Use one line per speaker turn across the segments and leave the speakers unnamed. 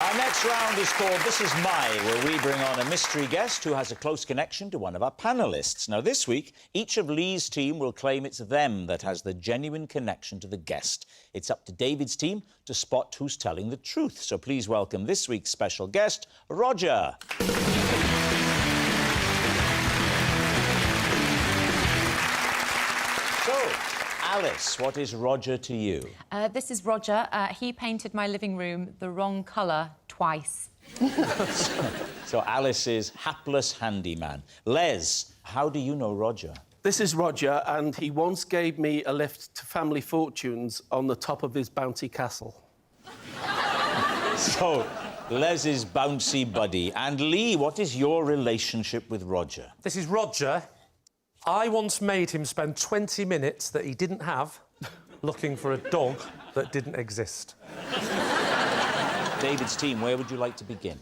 Our next round is called This Is My, where we bring on a mystery guest who has a close connection to one of our panellists. Now, this week, each of Lee's team will claim it's them that has the genuine connection to the guest. It's up to David's team to spot who's telling the truth. So please welcome this week's special guest, Roger. So, Alice, what is Roger to you?
This is Roger. He painted my living room the wrong colour twice.
So Alice is hapless handyman. Les, how do you know Roger?
This is Roger, and he once gave me a lift to Family Fortunes on the top of his bouncy castle.
So, Les's bouncy buddy. And Lee, what is your relationship with Roger?
This is Roger. I once made him spend 20 minutes that he didn't have looking for a dog that didn't exist.
David's team, where would you like to begin?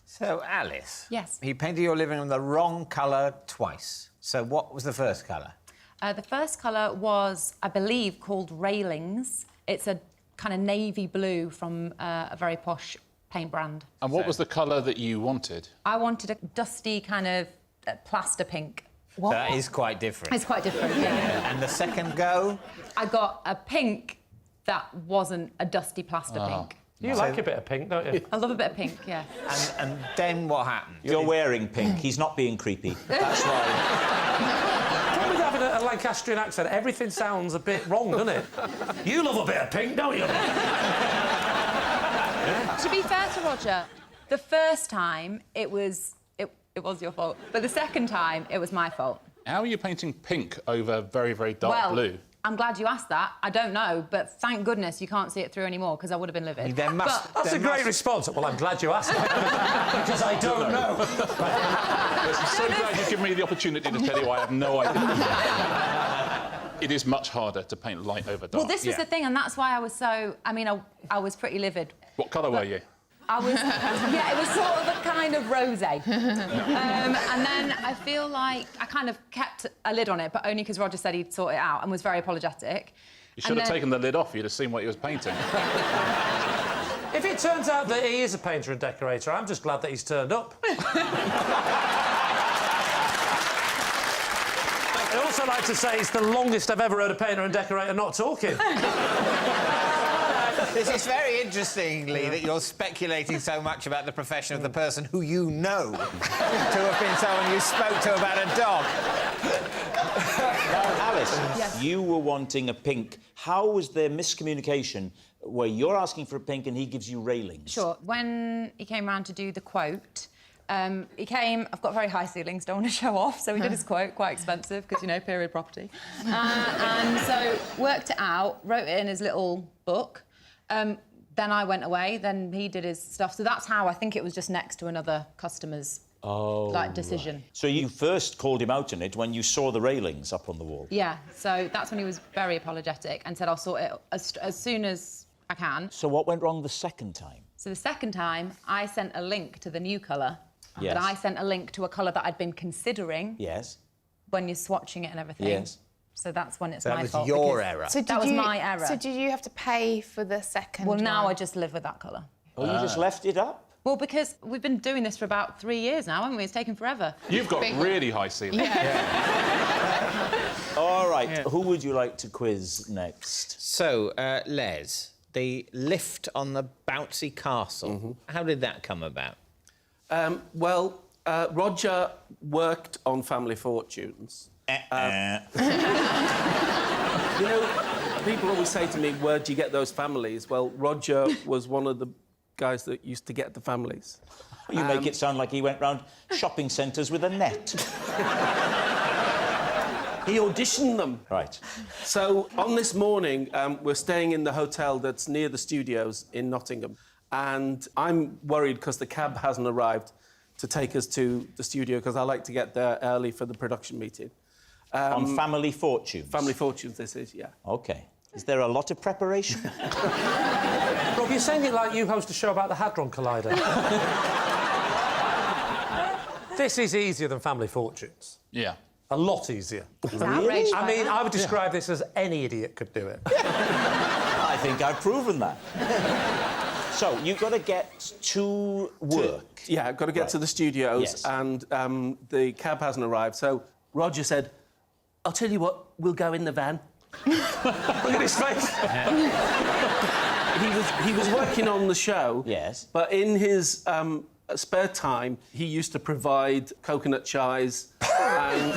So, Alice.
Yes.
He painted your living room the wrong colour twice. So what was the first colour?
The first colour was, I believe, called Railings. It's a kind of navy blue from a very posh paint brand.
And what was the colour that you wanted?
I wanted a dusty kind of plaster pink. What?
That is quite different.
It's quite different, yeah.
And the second go?
I got a pink that wasn't a dusty plaster pink.
You like a bit of pink, don't you?
I love a bit of pink, yeah.
And then what happened?
You're wearing pink. He's not being creepy. That's why.
When we're having a Lancastrian accent, everything sounds a bit wrong, doesn't it? You love a bit of pink, don't you?
To be fair to Roger, the first time it was your fault, but the second time it was my fault.
How are you painting pink over very, very dark blue?
I'm glad you asked that. I don't know, but thank goodness you can't see it through anymore, because I would have been livid.
That's a great response. Well, I'm glad you asked that, because I don't know.
I'm so glad you've given me the opportunity to tell you I have no idea. It is much harder to paint light over dark.
Well, this was the thing, and that's why I was so... I mean, I was pretty livid.
What colour were you?
I was... yeah, it was sort of a kind of rosé. And then I feel like I kind of kept a lid on it, but only because Roger said he'd sort it out and was very apologetic.
You should have taken the lid off. You'd have seen what he was painting.
If it turns out that he is a painter and decorator, I'm just glad that he's turned up. I'd also like to say it's the longest I've ever heard a painter and decorator not talking.
This is very interesting, Lee, that you're speculating so much about the profession of the person who you know to have been someone you spoke to about a dog.
Now, Alice,
Yes.
you were wanting a pink. How was there miscommunication where you're asking for a pink and he gives you railings?
Sure. When he came round to do the quote, he came... I've got very high ceilings, don't want to show off, so he did his quote, quite expensive, because, you know, period property. And so worked it out, wrote it in his little book. Then I went away, then he did his stuff. So that's how I think it was just next to another customer's decision.
Right. So you first called him out on it when you saw the railings up on the wall?
Yeah, so that's when he was very apologetic and said, I'll sort it as soon as I can.
So what went wrong the second time?
So the second time, I sent a link to the new colour.
Yes.
But I sent a link to a colour that I'd been considering.
Yes.
When you're swatching it and everything.
Yes.
So that's when it's
That
my
was
fault.
your
because
error.
So
that was my error.
So did you have to pay for the second
Well, now
one?
I just live with that colour.
Oh, you just left it up?
Well, because we've been doing this for about 3 years now, haven't we? It's taken forever.
You've got really high ceilings.
All right, who would you like to quiz next?
So, Les, the lift on the bouncy castle, how did that come about?
Roger worked on Family Fortunes. You know, people always say to me, where do you get those families? Well, Roger was one of the guys that used to get the families.
You make it sound like he went round shopping centres with a net.
He auditioned them.
Right.
So, on this morning, we're staying in the hotel that's near the studios in Nottingham, and I'm worried because the cab hasn't arrived to take us to the studio, because I like to get there early for the production meeting.
On Family Fortunes?
Family Fortunes, this is, yeah.
OK. Is there a lot of preparation?
Rob, you're saying it like you host a show about the Hadron Collider. This is easier than Family Fortunes.
Yeah.
A lot easier.
Outraged by
I mean,
that.
I would describe this as any idiot could do it.
I think I've proven that. So, So you've got to get to work.
Yeah, I've got to get to the studios,
Yes.
and the cab hasn't arrived. So Roger said, "I'll tell you what, we'll go in the van."
Look at his face.
He was working on the show.
Yes.
But in his spare time, he used to provide coconut shies and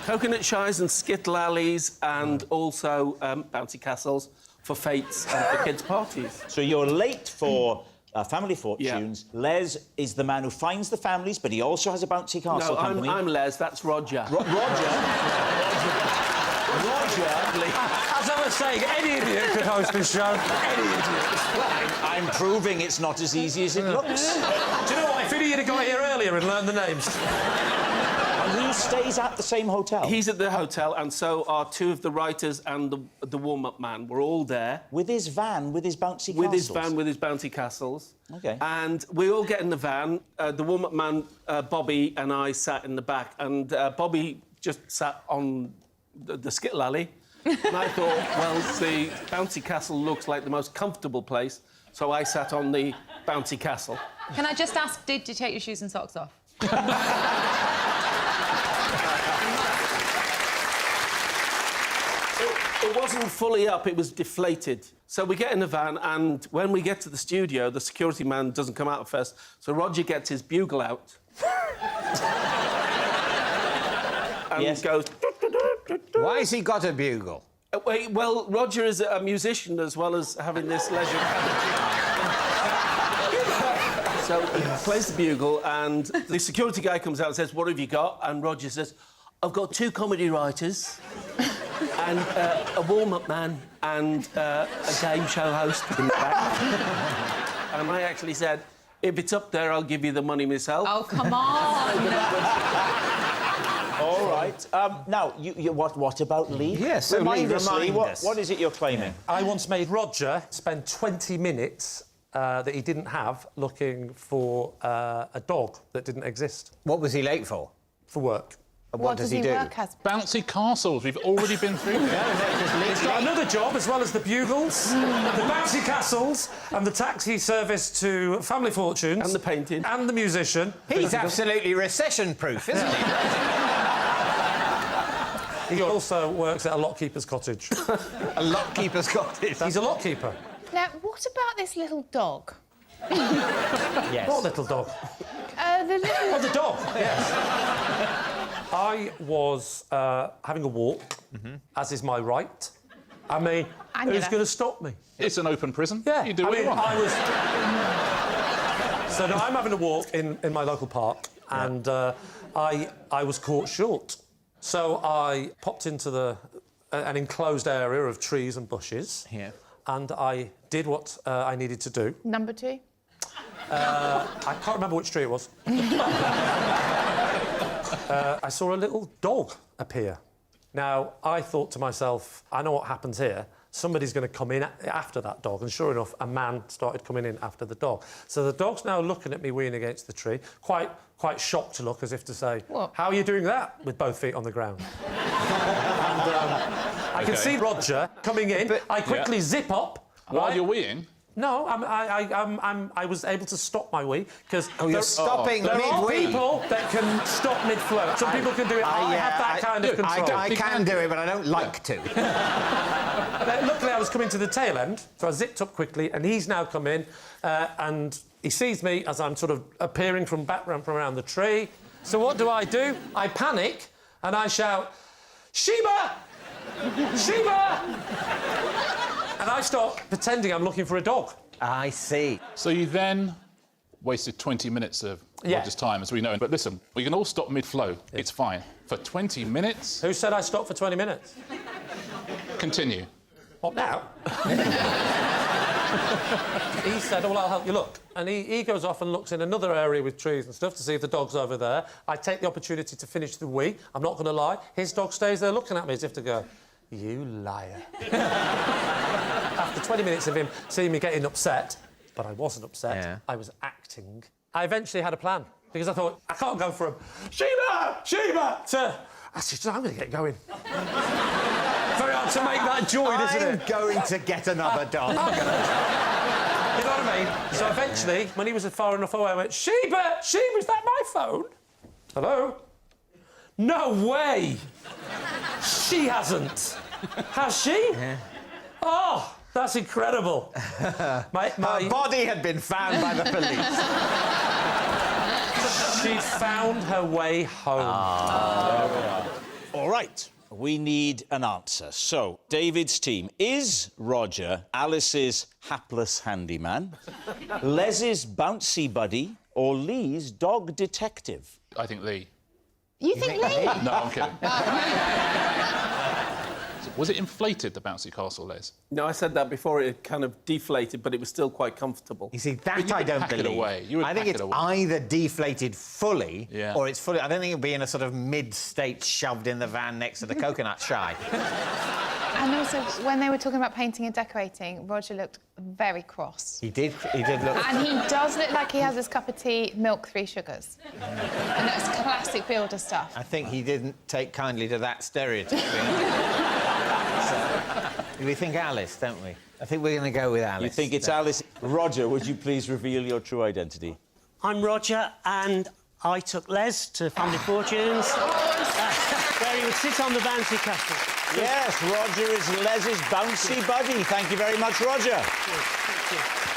coconut shies and skittle alleys, and also bouncy castles for fetes and for kids' parties.
So you're late for Family Fortunes.
Yeah.
Les is the man who finds the families, but he also has a bouncy castle
No,
company.
I'm Les. That's Roger.
Roger.
As I was saying, any idiot could host this show. Any idiot.
I'm proving it's not as easy as it looks.
Do you know what? If he'd have got here earlier and learned the names.
And he stays at the same hotel.
He's at the hotel, and so are two of the writers and the warm-up man. We're all there.
With his van, with his bouncy castles.
With his van, with his bouncy castles.
OK.
And we all get in the van. The warm-up man, Bobby, and I sat in the back, and Bobby just sat on the skittle alley. And I thought, well, the bouncy castle looks like the most comfortable place, so I sat on the bouncy castle.
Can I just ask, did you take your shoes and socks off?
It wasn't fully up, it was deflated. So we get in the van, and when we get to the studio, the security man doesn't come out at first, so Roger gets his bugle out. And
Yes.
goes...
Why has he got a bugle?
Wait, well, Roger is a musician as well as having this leisure cabinet. So he plays the bugle, and the security guy comes out and says, "What have you got?" And Roger says, "I've got two comedy writers and a warm-up man and a game show host in the back." And I actually said, "If it's up there, I'll give you the money myself."
Oh, come on!
All right. Now, what about Lee?
Yes, so
remind
Lee,
us, Lee,
remind us.
what is it you're claiming?
I once made Roger spend 20 minutes that he didn't have looking for a dog that didn't exist
What was he late for?
for work.
And
What
does
does
he do?
work as?
Bouncy castles. We've already been through that.
He's got another job as well as the bugles, the bouncy castles, and the taxi service to Family Fortunes.
And the painting.
And the musician.
He's absolutely recession-proof, isn't he?
He also works at a lockkeeper's cottage.
A lockkeeper's cottage.
He's a lockkeeper.
Now, what about this little dog?
Yes.
What little dog?
The little...
Oh, the dog, yes. I was having a walk, as is my right. I mean,
Angela.
who's going to stop me?
It's an open prison.
Yeah,
You do what you want.
So now I'm having a walk in my local park, and I was caught short. So I popped into an enclosed area of trees and bushes.
Yeah.
And I did what I needed to do.
Number 2?
I can't remember which tree it was. I saw a little dog appear. Now, I thought to myself, I know what happens here. Somebody's going to come in after that dog. And sure enough, a man started coming in after the dog. So the dog's now looking at me weeing against the tree, quite shocked to look, as if to say,
What?
How are you doing that? With both feet on the ground. I can see Roger coming in. I quickly zip up.
While
right?
you're weeing,
No, I was able to stop my wee because
You're stopping
there are
mid-wee.
people that can stop mid-flow. Some people can do it. I have that kind of control.
I can do it, but I don't like to.
Luckily, I was coming to the tail end, so I zipped up quickly, and he's now come in, and he sees me as I'm sort of appearing from around the tree. So what do? I panic, and I shout, "Sheba! Sheba!" And I start pretending I'm looking for a dog.
I see.
so you then wasted 20 minutes of Roger's time, as we know. But listen, we can all stop mid-flow. It's fine. For 20 minutes,
Who said I stopped for 20 minutes?
continue.
What now? He said, "Oh, well, I'll help you look." And he goes off and looks in another area with trees and stuff to see if the dog's over there. I take the opportunity to finish the wee. I'm not going to lie. His dog stays there looking at me as if to go, "You liar." After 20 minutes of him seeing me getting upset, but I wasn't upset,
Yeah.
I was acting. I eventually had a plan, because I thought, I can't go from "Sheba! Sheba!" to I said, "I'm going to get going." Very hard to make that join, isn't it?
I'm going to get another dog.
Anyway, so eventually, when he was far enough away, I went, Sheba! Sheba, is that my phone? Hello? No way! She hasn't. Has she?
Yeah.
Oh, that's incredible.
Her body had been found by the police.
She'd found her way home.
All right, we need an answer. So, David's team, is Roger Alice's hapless handyman, Les's bouncy buddy, or Lee's dog detective?
I think Lee.
You think Lee?
No, I'm kidding. Was it inflated, the bouncy castle, Les?
No, I said that before. It kind of deflated, but it was still quite comfortable.
You see, that
But you
I
would
don't
pack it
believe.
away. You would
I think
pack
it's
it away.
either deflated fully or it's fully... I don't think it'll be in a sort of mid-state shoved in the van next to the coconut shy.
And also, when they were talking about painting and decorating, Roger looked very cross.
He did look...
And he does look like he has his cup of tea, milk, 3 sugars. And that's classic builder stuff.
I think he didn't take kindly to that stereotyping. So, we think Alice, don't we? I think we're going to go with Alice.
You think it's Alice? Roger, would you please reveal your true identity?
I'm Roger, and I took Les to Family Fortunes, where he would sit on the bouncy castle.
Yes, Roger is Les's bouncy buddy. Thank you very much, Roger.
Thank you.